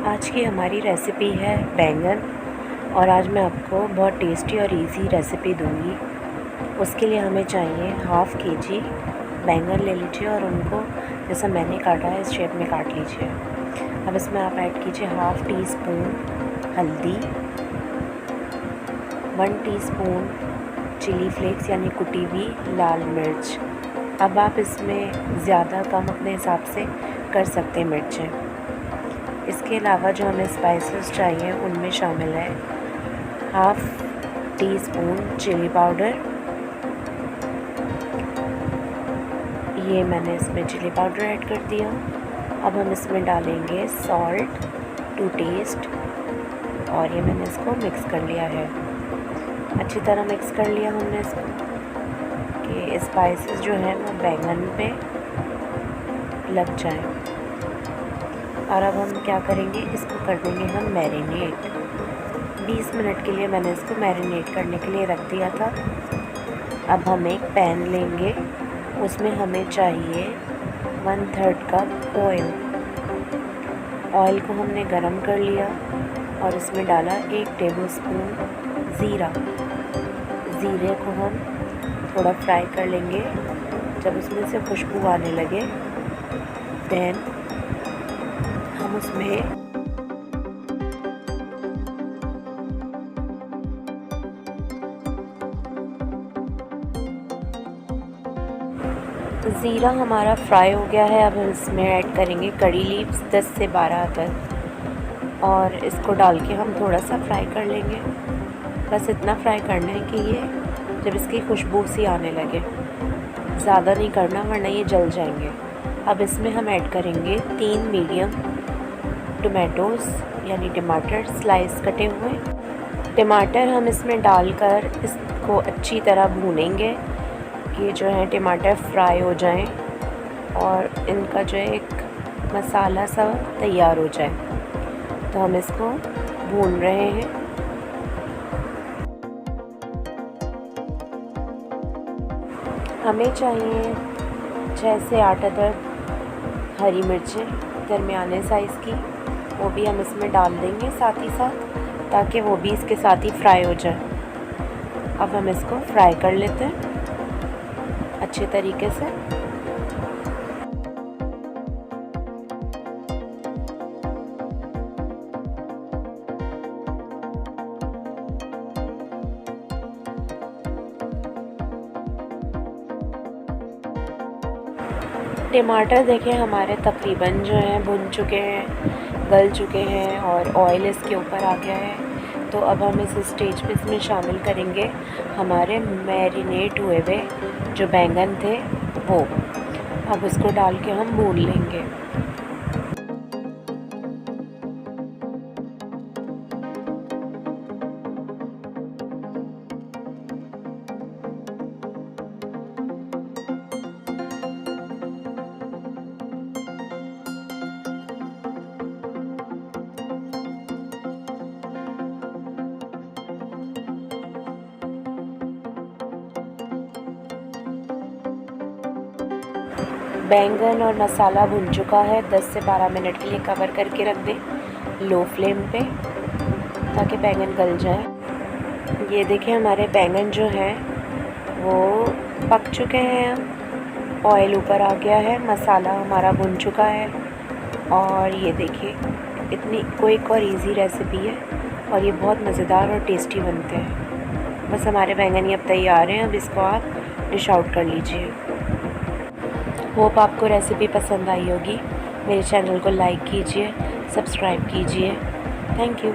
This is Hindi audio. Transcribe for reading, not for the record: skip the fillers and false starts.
आज की हमारी रेसिपी है बैंगन, और आज मैं आपको बहुत टेस्टी और इजी रेसिपी दूंगी। उसके लिए हमें चाहिए हाफ़ केजी बैंगन ले लीजिए और उनको जैसा मैंने काटा है इस शेप में काट लीजिए। अब इसमें आप ऐड कीजिए हाफ़ टी स्पून हल्दी, 1 टीस्पून चिली फ्लेक्स यानी कुटी हुई लाल मिर्च। अब आप इसमें ज़्यादा कम अपने हिसाब से कर सकते हैं मिर्चें। इसके अलावा जो हमें स्पाइसेस चाहिए उनमें शामिल है half teaspoon chilli powder, ये मैंने इसमें चिली पाउडर ऐड कर दिया। अब हम इसमें डालेंगे सॉल्ट टू टेस्ट, और ये मैंने इसको मिक्स कर लिया है। अच्छी तरह मिक्स कर लिया हमने इसको कि स्पाइसेस जो है वो बैंगन पे लग जाए। और अब हम क्या करेंगे, इसको कर देंगे हम मैरिनेट। 20 मिनट के लिए मैंने इसको मैरिनेट करने के लिए रख दिया था। अब हम एक पैन लेंगे, उसमें हमें चाहिए 1/3 कप ऑयल। ऑयल को हमने गरम कर लिया और इसमें डाला 1 टेबलस्पून ज़ीरा। ज़ीरे को हम थोड़ा फ्राई कर लेंगे। जब उसमें से खुशबू आने लगे देन हम उसमें ज़ीरा हमारा फ्राई हो गया है। अब हम इसमें ऐड करेंगे कड़ी लीव्स 10 से 12 अदद, और इसको डाल के हम थोड़ा सा फ्राई कर लेंगे। बस इतना फ्राई करना है कि ये जब इसकी खुशबू सी आने लगे, ज़्यादा नहीं करना वरना ये जल जाएंगे। अब इसमें हम ऐड करेंगे 3 मीडियम टमाटोज़ यानी टमाटर स्लाइस कटे हुए। टमाटर हम इसमें डालकर इसको अच्छी तरह भूनेंगे कि जो है टमाटर फ्राई हो जाएं और इनका जो है एक मसाला सा तैयार हो जाए। तो हम इसको भून रहे हैं। हमें चाहिए 6 से 8 अदद हरी मिर्चें दरमियाने साइज़ की, वो भी हम इसमें डाल देंगे साथ ही साथ, ताकि वो भी इसके साथ ही फ्राई हो जाए। अब हम इसको फ्राई कर लेते हैं अच्छे तरीके से। टमाटर देखें हमारे तकरीबन जो हैं भुन चुके हैं, गल चुके हैं और ऑयल इसके ऊपर आ गया है। तो अब हम इस स्टेज पे इसमें शामिल करेंगे हमारे मैरिनेट हुए हुए जो बैंगन थे वो। अब इसको डाल के हम भून लेंगे। बैंगन और मसाला भुन चुका है। 10 से 12 मिनट के लिए कवर करके रख दें लो फ्लेम पे, ताकि बैंगन गल जाए। ये देखिए हमारे बैंगन जो हैं वो पक चुके हैं। अब ऑयल ऊपर आ गया है, मसाला हमारा भुन चुका है। और ये देखिए इतनी क्विक और इजी रेसिपी है और ये बहुत मज़ेदार और टेस्टी बनते हैं। बस हमारे बैंगन ये अब तैयार हैं। अब इसको आप डिश आउट कर लीजिए। होप आपको रेसिपी पसंद आई होगी। मेरे चैनल को लाइक कीजिए, सब्सक्राइब कीजिए। Thank you.